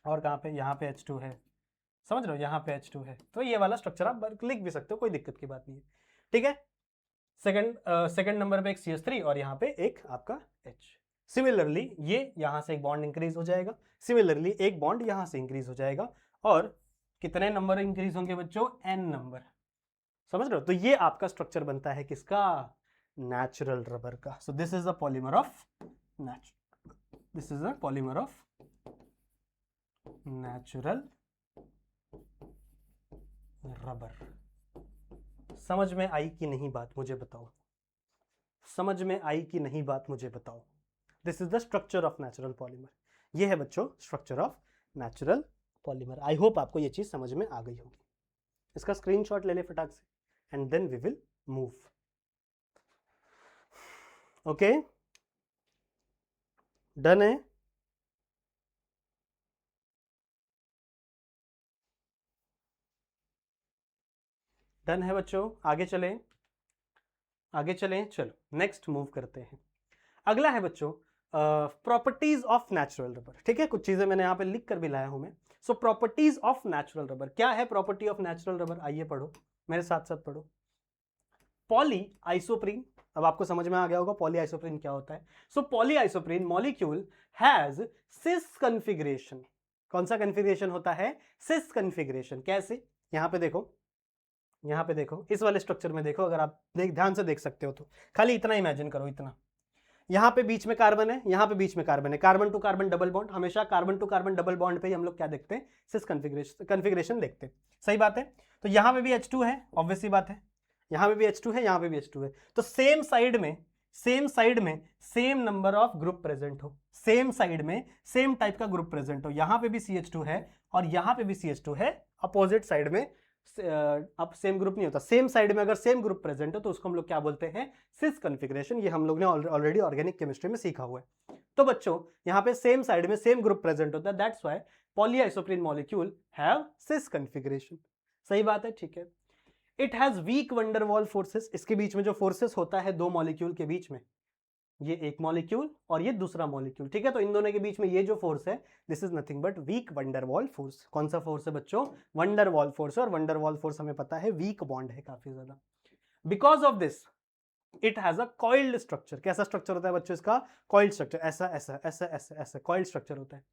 कहाँ पे, यहाँ पे H2 है, समझ रहे हो, यहाँ पे H2 है, तो ये वाला स्ट्रक्चर आप लिख भी सकते हो, कोई दिक्कत की बात नहीं है, ठीक है। सेकंड नंबर पे एक CH3 और यहाँ पे एक आपका H, सिमिलरली ये यहां से एक बॉन्ड इंक्रीज हो जाएगा, सिमिलरली एक बॉन्ड यहां से इंक्रीज हो जाएगा, और कितने नंबर इंक्रीज होंगे बच्चों? n number. समझ रहे हो? तो ये आपका स्ट्रक्चर बनता है किसका? नेचुरल रबर का। सो this is a polymer of this is a polymer of natural rubber. समझ में आई कि नहीं बात? मुझे बताओ, समझ में आई कि नहीं बात? मुझे बताओ। This is the structure of natural polymer. ये है बच्चों structure of natural polymer. I hope आपको ये चीज समझ में आ गई होगी। इसका स्क्रीनशॉट ले ले फटाक से, and then we will move. Okay, done है? डन है बच्चों? आगे चलें, आगे चलें। चलो नेक्स्ट मूव करते हैं। अगला है बच्चों प्रॉपर्टीज ऑफ नेचुरल रबर। ठीक है, कुछ चीजें मैंने यहां पे लिख कर भी लाया हूं मैं। सो प्रॉपर्टीज ऑफ नेचुरल रबर, क्या है प्रॉपर्टी ऑफ नेचुरल रबर? आइए पढ़ो, मेरे साथ साथ पढ़ो। पॉली आइसोप्रीन, अब आपको समझ में आ गया होगा पॉली आइसोप्रीन क्या होता है। So polyisoprene molecule has cis configuration. कौन सा कन्फिग्रेशन होता है? Cis configuration. कैसे? यहां पे देखो, यहां पे देखो, इस वाले स्ट्रक्चर में देखो, अगर आप ध्यान से देख सकते हो तो खाली इतना इमेजिन करो, इतना। यहां पे बीच में कार्बन है, यहां पे बीच में कार्बन है, carbon to carbon double bond. हमेशा carbon to carbon double bond पे ही हम लोग क्या देखते हैं? सिस कन्फिग्रेशन देखते हैं। सही बात है। तो यहां पे भी H2 है, ऑब्वियस सी बात है। यहां पे भी H2 है, यहां पे भी H2 है। तो सेम साइड में same number of group present हो, सेम साइड में सेम टाइप का ग्रुप प्रेजेंट हो। यहां पे भी CH2 है और यहां पे भी CH2 है, अपोजिट साइड में अब सेम ग्रुप नहीं होता। सेम साइड में अगर सेम ग्रुप प्रेजेंट हो तो उसको हम लोग क्या बोलते हैं? सिस कन्फिग्रेशन। ये हम लोग ने ऑलरेडी ऑर्गेनिक केमिस्ट्री में सीखा हुआ है। तो बच्चों यहाँ पे सेम साइड में सेम ग्रुप प्रेजेंट होता है, that's why polyisoprene molecule have cis configuration. सही बात है, ठीक है। It has weak van der Waals forces. इसके बीच में जो फोर्सेस होता है दो मॉलिक्यूल के बीच में, ये एक मॉलिक्यूल और ये दूसरा मॉलिक्यूल, ठीक है। तो इन दोनों के बीच में ये जो फोर्स है, this is nothing but weak van der Waals force. कौन सा फोर्स है बच्चों? Van der Waals force. और वंडरवॉल फोर्स हमें पता है वीक बॉन्ड है काफी ज्यादा। Because of this it has a coiled structure. कैसा स्ट्रक्चर होता है बच्चों इसका? Coiled structure. ऐसा ऐसा ऐसा ऐसा ऐसा कॉइल्ड स्ट्रक्चर होता है।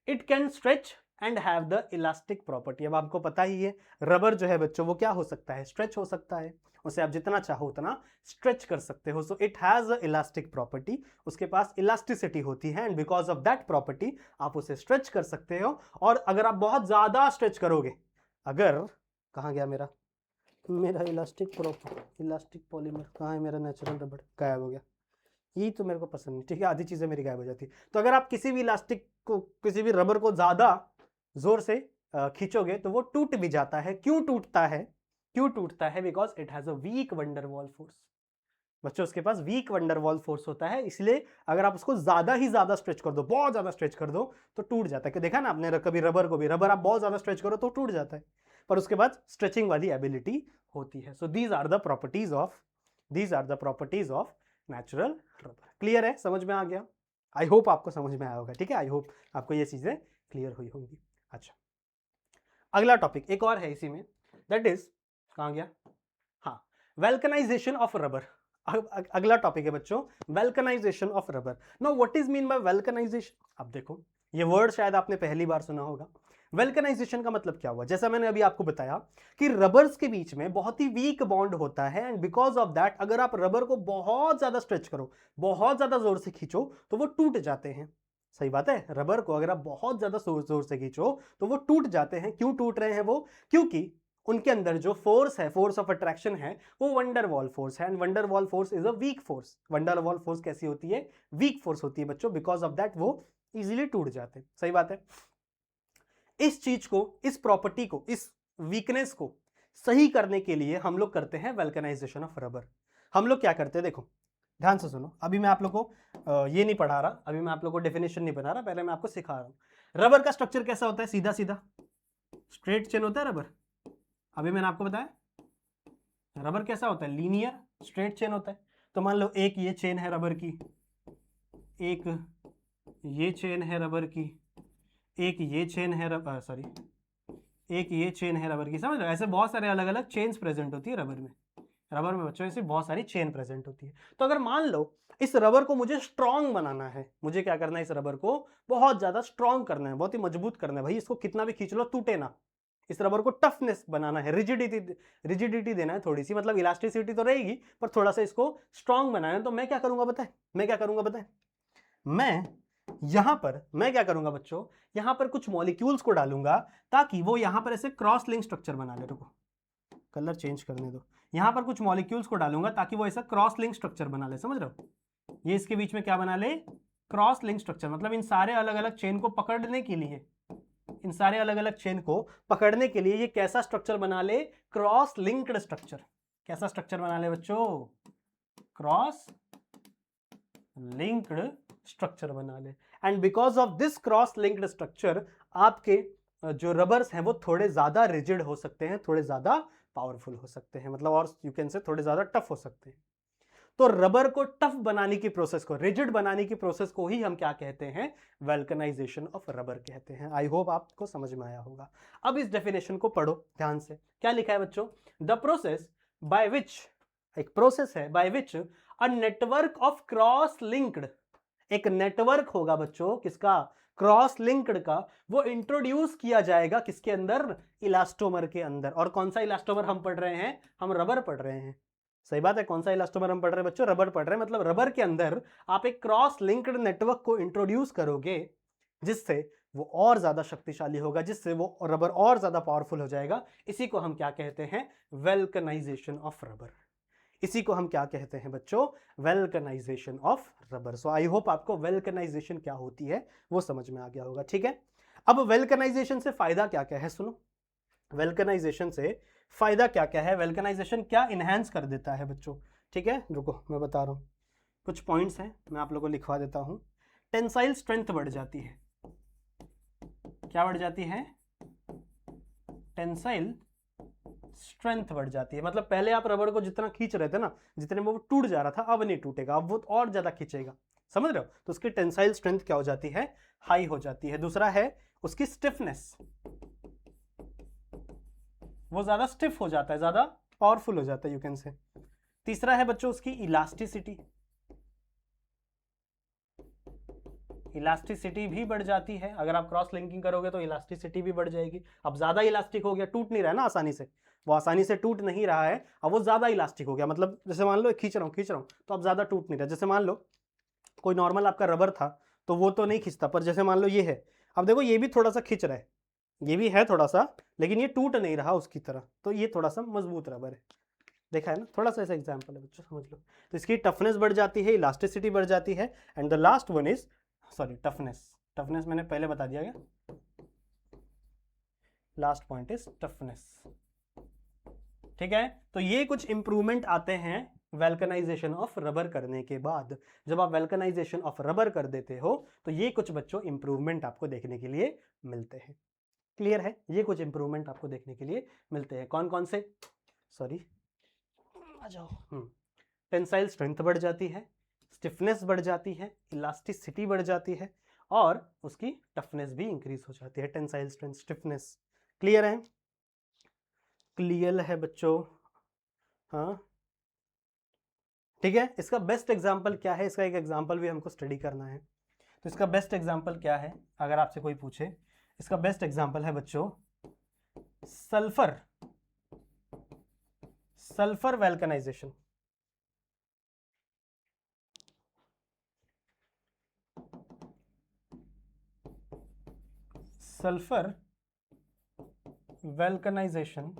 It can stretch and have the elastic property. अब आपको पता ही है रबर जो है बच्चों वो क्या हो सकता है? स्ट्रेच हो सकता है, उसे आप जितना चाहो उतना स्ट्रेच कर सकते हो। So it has a elastic property, उसके पास इलास्टिसिटी होती है, and because of that property आप उसे स्ट्रेच कर सकते हो। और अगर आप बहुत ज्यादा स्ट्रेच करोगे, अगर कहाँ गया मेरा इलास्टिक पॉलीमर कहाँ है? मेरा नेचुरल रबर गायब हो गया। यही तो मेरे को पसंद नहीं, ठीक है। आधी चीजें मेरी गायब हो जाती। तो अगर आप किसी भी इलास्टिक को, किसी भी रबर को ज्यादा जोर से खींचोगे तो वो टूट भी जाता है। क्यों टूटता है? क्यों टूटता है? Because it has a weak van der Waals force. बच्चों उसके पास वीक वंडरवॉल फोर्स होता है, इसलिए अगर आप उसको ज्यादा ही ज्यादा स्ट्रेच कर दो, बहुत ज्यादा स्ट्रेच कर दो तो टूट जाता है। कि देखा ना आपने कभी रबर को भी, रबर आप बहुत ज्यादा स्ट्रेच करो तो टूट जाता है, पर उसके बाद स्ट्रेचिंग वाली एबिलिटी होती है। So these are the properties of natural rubber. Clear है? समझ में आ गया? आई होप आपको समझ में आया होगा, ठीक है। आई होप आपको ये चीजें क्लियर हुई होंगी। अच्छा, अगला टॉपिक एक और है इसी में, दैट इज कहां गया? हाँ, वेल्कनाइजेशन ऑफ रबर। अगला टॉपिक है बच्चों vulcanisation of rubber. Now what is mean by vulcanisation? अब देखो ये वर्ड शायद आपने पहली बार सुना होगा। वेल्कनाइजेशन का मतलब क्या हुआ? जैसा मैंने अभी आपको बताया कि रबर्स के बीच में बहुत ही वीक बॉन्ड होता है, एंड बिकॉज ऑफ दैट अगर आप रबर को बहुत ज्यादा स्ट्रेच करो, बहुत ज्यादा जोर से खींचो तो वो टूट जाते हैं। सही बात है। रबर को अगर आप बहुत ज्यादा जोर से खींचो तो वो टूट जाते हैं। क्यों टूट रहे हैं वो? क्योंकि उनके अंदर जो फोर्स है, फोर्स ऑफ अट्रैक्शन है, वो वंडरवॉल फोर्स है, and van der Waals force is a weak force. Van der Waals force कैसी होती है? वीक फोर्स होती है बच्चों। बिकॉज ऑफ दैट वो इजीली टूट जाते हैं। सही बात है। इस चीज को, इस प्रॉपर्टी को, इस वीकनेस को सही करने के लिए हम लोग करते हैं वेल्कनाइजेशन ऑफ रबर। हम लोग क्या करते हैं देखो, ध्यान से सुनो। अभी मैं आप लोग को ये नहीं पढ़ा रहा, अभी मैं आप लोग को डेफिनेशन नहीं बता रहा, पहले मैं आपको सिखा रहा हूं। रबर का स्ट्रक्चर कैसा होता है? सीधा सीधा स्ट्रेट चेन होता है रबर। अभी मैंने आपको बताया रबर कैसा होता है? लीनियर स्ट्रेट चेन होता है। तो मान लो एक ये चेन है रबर की, एक ये चेन है रबर की, एक ये चेन है एक ये चेन है रबर की। समझ लो ऐसे बहुत सारे अलग अलग चेन्स प्रेजेंट होती है रबर में। रबर में बच्चों ऐसी बहुत सारी चेन प्रेजेंट होती है। तो अगर मान लो इस रबर को मुझे स्ट्रांग बनाना है, मुझे क्या करना है, इस रबर को बहुत ज्यादा स्ट्रांग करना है, बहुत ही मजबूत करना है भाई, इसको कितना भी खींच लो टूटे ना। इस रबर को टफनेस बनाना है, रिजिडिटी देना है थोड़ी सी, मतलब इलास्टिसिटी तो रहेगी पर थोड़ा सा इसको स्ट्रांग बनाना है। तो मैं क्या करूंगा बताएं, मैं क्या करूंगा बताएं, मैं क्या करूंगा बच्चों, यहां पर कुछ मॉलिक्यूल्स को डालूंगा ताकि वो यहां पर ऐसे क्रॉस लिंक स्ट्रक्चर बना ले। रुको कलर चेंज करने दो। यहां पर कुछ मॉलिक्यूल्स को डालूंगा ताकि वो ऐसा क्रॉस लिंक स्ट्रक्चर बना ले, समझ रहे हो, ये इसके बीच में क्या बना ले, क्रॉस लिंक स्ट्रक्चर। मतलब इन सारे अलग अलग चेन को पकड़ने के लिए, इन सारे अलग अलग चेन को पकड़ने के लिए ये कैसा स्ट्रक्चर बना ले, क्रॉस लिंक्ड स्ट्रक्चर। कैसा स्ट्रक्चर बना ले बच्चों, क्रॉस लिंक्ड स्ट्रक्चर बना ले। And because of this cross linked structure आपके जो रबर्स हैं वो थोड़े ज्यादा रिजिड हो सकते हैं, थोड़े ज्यादा पावरफुल हो सकते हैं, मतलब और यू कैन से थोड़े ज्यादा टफ हो सकते हैं। तो रबर को टफ बनाने की प्रोसेस को, रिजिड बनाने की प्रोसेस को ही हम क्या कहते हैं, वल्कनाइजेशन ऑफ रबर कहते हैं। आई होप आपको समझ में आया होगा। अब इस डेफिनेशन को पढ़ो ध्यान से, क्या लिखा है बच्चों, द प्रोसेस बाय विच, एक प्रोसेस है by which a network of cross linked, एक नेटवर्क होगा बच्चों किसका, क्रॉस लिंक्ड का, वो इंट्रोड्यूस किया जाएगा किसके अंदर, इलास्टोमर के अंदर। और कौन सा इलास्टोमर हम पढ़ रहे हैं, हम रबर पढ़ रहे हैं। सही बात है, कौन सा इलास्टोमर हम पढ़ रहे हैं बच्चों, रबर पढ़ रहे हैं। मतलब रबर के अंदर आप एक क्रॉस लिंक्ड नेटवर्क को इंट्रोड्यूस करोगे जिससे वो और ज्यादा शक्तिशाली होगा, जिससे वो रबर और ज्यादा पावरफुल हो जाएगा। इसी को हम क्या कहते हैं, वेल्कनाइजेशन ऑफ रबर। इसी को हम क्या कहते हैं बच्चों, vulcanisation of rubber. So I hope आपको वेल्कनाइजेशन क्या होती है वो समझ में आ गया होगा, ठीक है। अब वेल्कनाइजेशन से फायदा क्या क्या है, सुनो, वेल्कनाइजेशन से फायदा क्या क्या है, वेल्कनाइजेशन क्या इनहेंस कर देता है बच्चों, ठीक है। रुको मैं बता रहा हूं, कुछ पॉइंट्स हैं मैं आप लोगों को लिखवा देता हूं। टेंसाइल स्ट्रेंथ बढ़ जाती है, क्या बढ़ जाती है, टेंसाइल स्ट्रेंथ बढ़ जाती है। मतलब पहले आप रबर को जितना खींच रहे थे ना, जितने में वो टूट जा रहा था, अब नहीं टूटेगा, अब वो और ज्यादा खींचेगा, समझ रहे हो। तो उसकी टेंसाइल स्ट्रेंथ क्या हो जाती है, हाई हो जाती है। दूसरा है उसकी स्टिफनेस, वो ज्यादा स्टिफ हो जाता है, ज्यादा पावरफुल हो जाता है, यू कैन से। तीसरा है बच्चों उसकी इलास्टिसिटी, इलास्टिसिटी भी बढ़ जाती है। अगर आप क्रॉस लिंकिंग करोगे तो इलास्टिसिटी भी बढ़ जाएगी। अब ज्यादा इलास्टिक हो गया, टूट नहीं रहा है ना आसानी से, वो आसानी से टूट नहीं रहा है, अब वो ज्यादा इलास्टिक हो गया। मतलब जैसे मान लो खींच रहा हूं तो अब ज्यादा टूट नहीं रहा। जैसे मान लो कोई नॉर्मल आपका रबर था तो वो तो नहीं खींचता, पर जैसे मान लो ये है, अब देखो ये भी थोड़ा सा खींच रहा है, ये भी है थोड़ा सा, लेकिन ये टूट नहीं रहा उसकी तरह, तो ये थोड़ा सा मजबूत रबर है। देखा है ना, थोड़ा सा ऐसा एग्जांपल है बच्चों, समझ लो। तो इसकी टफनेस बढ़ जाती है, इलास्टिसिटी बढ़ जाती है। And the last one is, sorry toughness, toughness मैंने पहले बता दिया क्या, लास्ट पॉइंट इज टफनेस, ठीक है। तो ये कुछ इंप्रूवमेंट आते हैं वेल्कनाइजेशन ऑफ रबर करने के बाद। जब आप वेल्कनाइजेशन ऑफ रबर कर देते हो तो ये कुछ बच्चों इंप्रूवमेंट आपको देखने के लिए मिलते हैं। क्लियर है, ये कुछ इंप्रूवमेंट आपको देखने के लिए मिलते हैं। कौन कौन से, सॉरी आ जाओ, टेंसाइल स्ट्रेंथ बढ़ जाती है, स्टिफनेस बढ़ जाती है, इलास्टिसिटी बढ़ जाती है, और उसकी टफनेस भी इंक्रीज हो जाती है। टेंसाइल स्ट्रेंथ, स्टिफनेस, क्लियर है, क्लियर है बच्चों, हाँ ठीक है। इसका बेस्ट एग्जांपल क्या है, इसका एक एग्जांपल भी हमको स्टडी करना है। तो इसका बेस्ट एग्जांपल क्या है, अगर आपसे कोई पूछे, इसका बेस्ट एग्जांपल है बच्चों sulphur, sulphur vulcanisation. Sulphur vulcanisation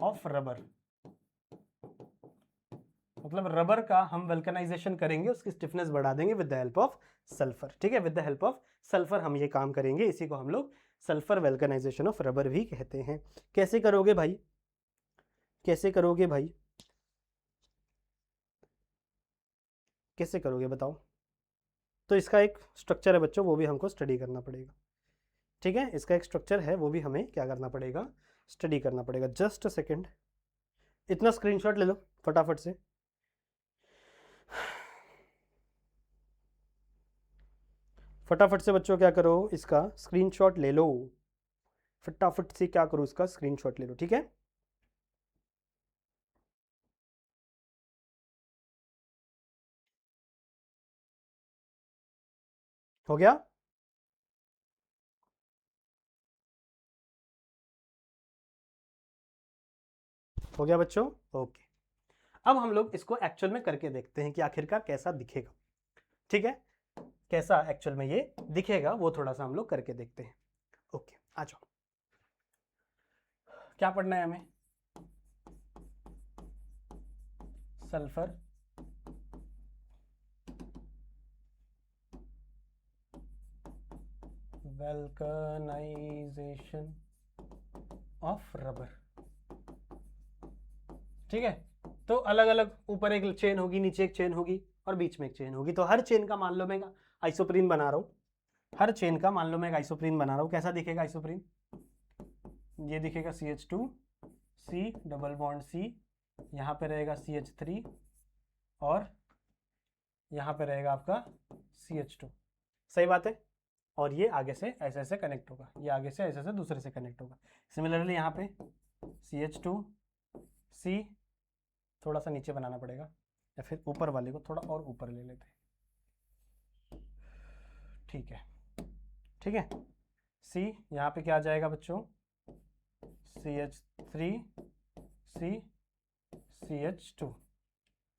of rubber, मतलब रबर का हम वेल्कनाइजेशन करेंगे, उसकी स्टिफनेस बढ़ा देंगे with the help of sulphur, ठीक है। With the help of sulphur हम ये काम करेंगे, इसी को हम लोग सल्फर वेल्कनाइजेशन ऑफ रबर भी कहते हैं। कैसे करोगे भाई, कैसे करोगे भाई, कैसे करोगे बताओ। तो इसका एक स्ट्रक्चर है बच्चों, वो भी हमको स्टडी करना पड़ेगा, ठीक है। इसका एक स्ट्रक्चर है, वो भी हमें क्या करना पड़ेगा, स्टडी करना पड़ेगा। जस्ट अ सेकेंड, इतना स्क्रीनशॉट ले लो फटाफट से। फटाफट से बच्चों क्या करो, इसका स्क्रीनशॉट ले लो, फटाफट से क्या करो, इसका स्क्रीनशॉट ले लो, ठीक है। हो गया? हो गया बच्चों? ओके। अब हम लोग इसको एक्चुअल में करके देखते हैं कि आखिरकार कैसा दिखेगा। ठीक है, कैसा एक्चुअल में ये दिखेगा वो थोड़ा सा हम लोग करके देखते हैं। ओके, आ जाओ। क्या पढ़ना है हमें? Sulphur vulcanisation of rubber. ठीक है, तो अलग अलग ऊपर एक चेन होगी, नीचे एक चेन होगी और बीच में एक चेन होगी। तो हर चेन का मान लो मैं आइसोप्रीन बना रहा हूं। हर चेन का मान लो मैं एक आइसोप्रीन बना रहा हूं। कैसा दिखेगा आइसोप्रीन? ये दिखेगा CH2 C double bond C, यहाँ पे रहेगा CH3 और यहाँ पे रहेगा आपका CH2। सही बात है। और ये आगे से ऐसे ऐसे कनेक्ट होगा, ये आगे से ऐसे ऐसे दूसरे से कनेक्ट होगा। सिमिलरली यहाँ पे CH2 C, थोड़ा सा नीचे बनाना पड़ेगा या फिर ऊपर वाले को थोड़ा और ऊपर ले लेते हैं। ठीक है, ठीक है। C यहाँ पे क्या आ जाएगा बच्चों? CH3 C CH2।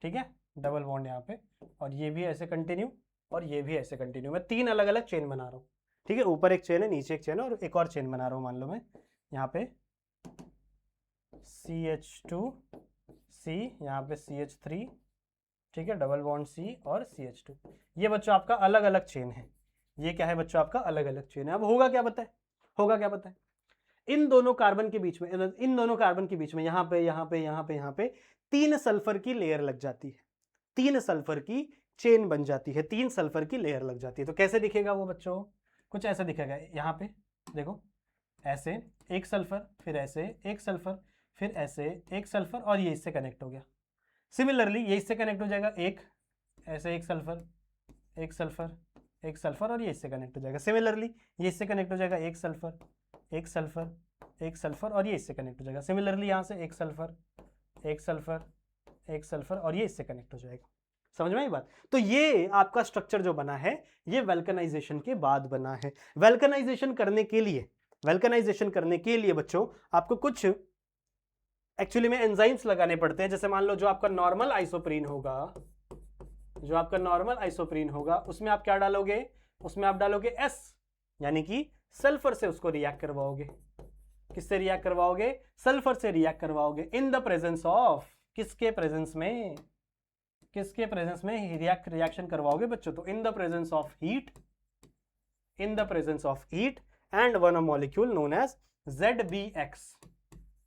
ठीक है, डबल बॉन्ड यहाँ पे, और ये भी ऐसे कंटिन्यू और ये भी ऐसे कंटिन्यू। मैं 3 अलग अलग चेन बना रहा हूँ। ठीक है, ऊपर एक चेन है, नीचे एक चेन है और एक और चेन बना रहा हूँ। मान लो मैं यहाँ पे CH2 C, यहाँ पे CH3, ठीक है, डबल बॉन्ड C और CH2। ये बच्चों आपका अलग अलग चेन है। ये क्या है बच्चों? आपका अलग अलग चेन है। अब होगा क्या पता है? होगा क्या पता है? इन दोनों कार्बन के बीच में, इन दोनों कार्बन के बीच में यहाँ पे यहाँ पे यहाँ पे यहाँ पे 3 सल्फर की लेयर लग जाती है। 3 सल्फर की चेन बन जाती है, 3 सल्फर की लेयर लग जाती है। तो कैसे दिखेगा वो बच्चों? कुछ ऐसा दिखेगा। यहाँ पे देखो, ऐसे एक सल्फर, फिर ऐसे एक सल्फर, फिर ऐसे एक सल्फर और ये इससे कनेक्ट हो गया। सिमिलरली ये इससे कनेक्ट हो जाएगा, एक ऐसे एक सल्फर, एक सल्फर, एक सल्फर और ये इससे कनेक्ट हो जाएगा। सिमिलरली ये इससे कनेक्ट हो जाएगा, एक सल्फर, एक सल्फर, एक सल्फर और ये इससे कनेक्ट हो जाएगा। सिमिलरली यहाँ से एक सल्फर, एक सल्फर, एक सल्फर और ये इससे कनेक्ट हो जाएगा। समझ में आई बात? तो ये आपका स्ट्रक्चर जो बना है ये वल्कनाइजेशन के बाद बना है। वल्कनाइजेशन करने के लिए, वल्कनाइजेशन करने के लिए बच्चों आपको कुछ एक्चुअली में एंजाइम्स लगाने पड़ते हैं। जैसे मान लो जो आपका नॉर्मल आइसोप्रीन होगा, जो आपका नॉर्मल आइसोप्रीन होगा उसमें आप क्या डालोगे? उसमें आप डालोगे S, यानी कि सल्फर से उसको रिएक्ट करवाओगे। किससे रिएक्ट करवाओगे? सल्फर से रिएक्ट करवाओगे। इन द प्रेजेंस ऑफ, किसके प्रेजेंस में? किसके प्रेजेंस में रिएक्शन करवाओगे बच्चों? तो in the presence of heat, in the presence of heat and one molecule known as ZBX।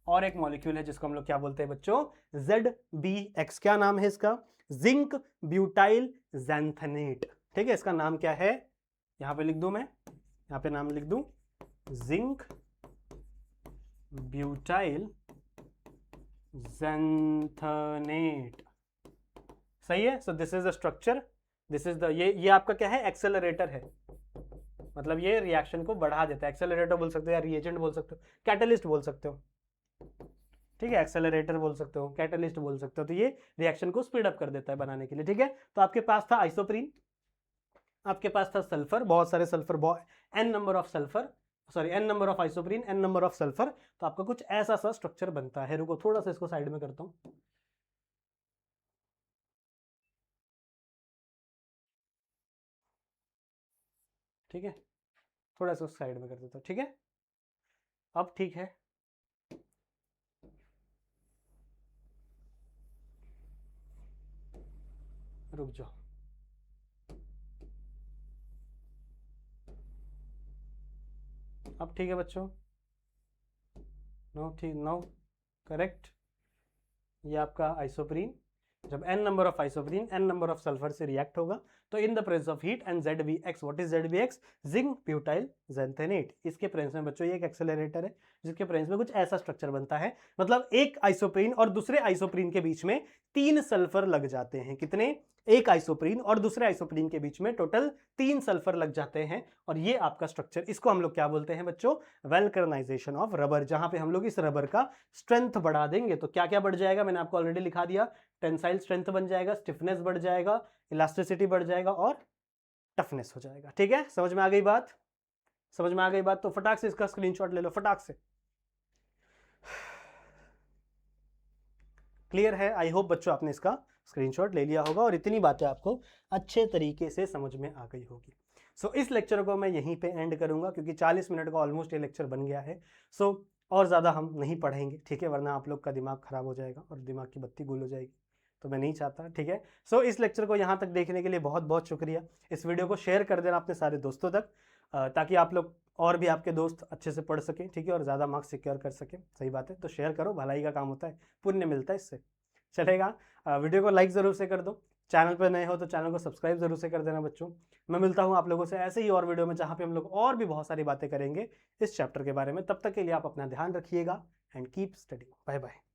और एक मॉलिक्यूल है जिसको हम लोग क्या बोलते हैं बच्चों? ZBX। क्या नाम है इसका? जिंक ब्यूटाइल ज़ैंथेनेट। ठीक है, इसका नाम क्या है? यहां पे लिख दूं मैं, यहां पे नाम लिख दूं, जिंक ब्यूटाइल ज़ैंथेनेट। सही है। सो this is the structure, this is the, ये आपका क्या है? एक्सेलरेटर है। मतलब ये रिएक्शन को बढ़ा देता है। एक्सेलरेटर बोल सकते हो या रिएजेंट बोल सकते हो, कैटलिस्ट बोल सकते हो। ठीक है, एक्सेलरेटर बोल सकते हो, कैटलिस्ट बोल सकते हो। तो ये रिएक्शन को स्पीड अप कर देता है बनाने के लिए। ठीक है, तो आपके पास था आइसोप्रीन, आपके पास था सल्फर, बहुत सारे sulphur, n number of sulphur, sorry n number of isoprene, n number of sulphur. तो आपका कुछ ऐसा सा स्ट्रक्चर बनता है। रुको थोड़ा सा इसको साइड में करता हूं। ठीक है, थोड़ा सा साइड में कर देता हूं। ठीक है, अब ठीक है। रुक जाओ, अब ठीक है बच्चों? नो, ठीक, नो, करेक्ट। ये आपका आइसोप्रीन, जब n number of isoprene n number of sulphur से रिएक्ट होगा तो in the presence of heat and ZBX, what is ZBX? Zinc butyl ज़ैंथेनेट। इसके प्रेजेंस में बच्चों ये एक एक्सेलरेटर है जिसके प्रेजेंस में कुछ ऐसा स्ट्रक्चर बनता है। मतलब एक आइसोप्रीन और दूसरे आइसोप्रीन के बीच में 3 सल्फर लग जाते हैं। कितने? एक आइसोप्रीन और दूसरे आइसोप्रीन के बीच में टोटल 3 सल्फर लग जाते हैं। और ये आपका स्ट्रक्चर, इसको हम लोग क्या बोलते हैं बच्चों? Vulcanisation of rubber. जहां पे हम लोग इस रबर का स्ट्रेंथ बढ़ा देंगे तो क्या क्या बढ़ जाएगा? मैंने आपको ऑलरेडी लिखा दिया। टेंसाइल स्ट्रेंथ बन जाएगा, स्टिफनेस बढ़ जाएगा, इलास्टिसिटी बढ़ जाएगा और टफनेस हो जाएगा। ठीक है, समझ में आ गई बात? समझ में आ गई बात? तो फटाक से इसका स्क्रीनशॉट ले लो, फटाक से। क्लियर है? आई होप बच्चों आपने इसका स्क्रीनशॉट ले लिया होगा और इतनी बातें आपको अच्छे तरीके से समझ में आ गई होगी। सो इस लेक्चर को मैं यहीं पे एंड करूंगा क्योंकि 40 मिनट का ऑलमोस्ट ये लेक्चर बन गया है। सो और ज़्यादा हम नहीं पढ़ेंगे, ठीक है, वरना आप लोग का दिमाग खराब हो जाएगा और दिमाग की बत्ती गुल हो जाएगी, तो मैं नहीं चाहता। ठीक है, सो इस लेक्चर को यहाँ तक देखने के लिए बहुत बहुत शुक्रिया। इस वीडियो को शेयर कर देना अपने सारे दोस्तों तक, ताकि आप लोग और भी आपके दोस्त अच्छे से पढ़ सकें, ठीक है, और ज़्यादा मार्क्स सिक्योर कर सकें। सही बात है, तो शेयर करो, भलाई का काम होता है, पुण्य मिलता है इससे। चलेगा? वीडियो को लाइक ज़रूर से कर दो, चैनल पर नए हो तो चैनल को सब्सक्राइब जरूर से कर देना बच्चों। मैं मिलता हूँ आप लोगों से ऐसे ही और वीडियो में, जहाँ पे हम लोग और भी बहुत सारी बातें करेंगे इस चैप्टर के बारे में। तब तक के लिए आप अपना ध्यान रखिएगा and keep studying. Bye bye.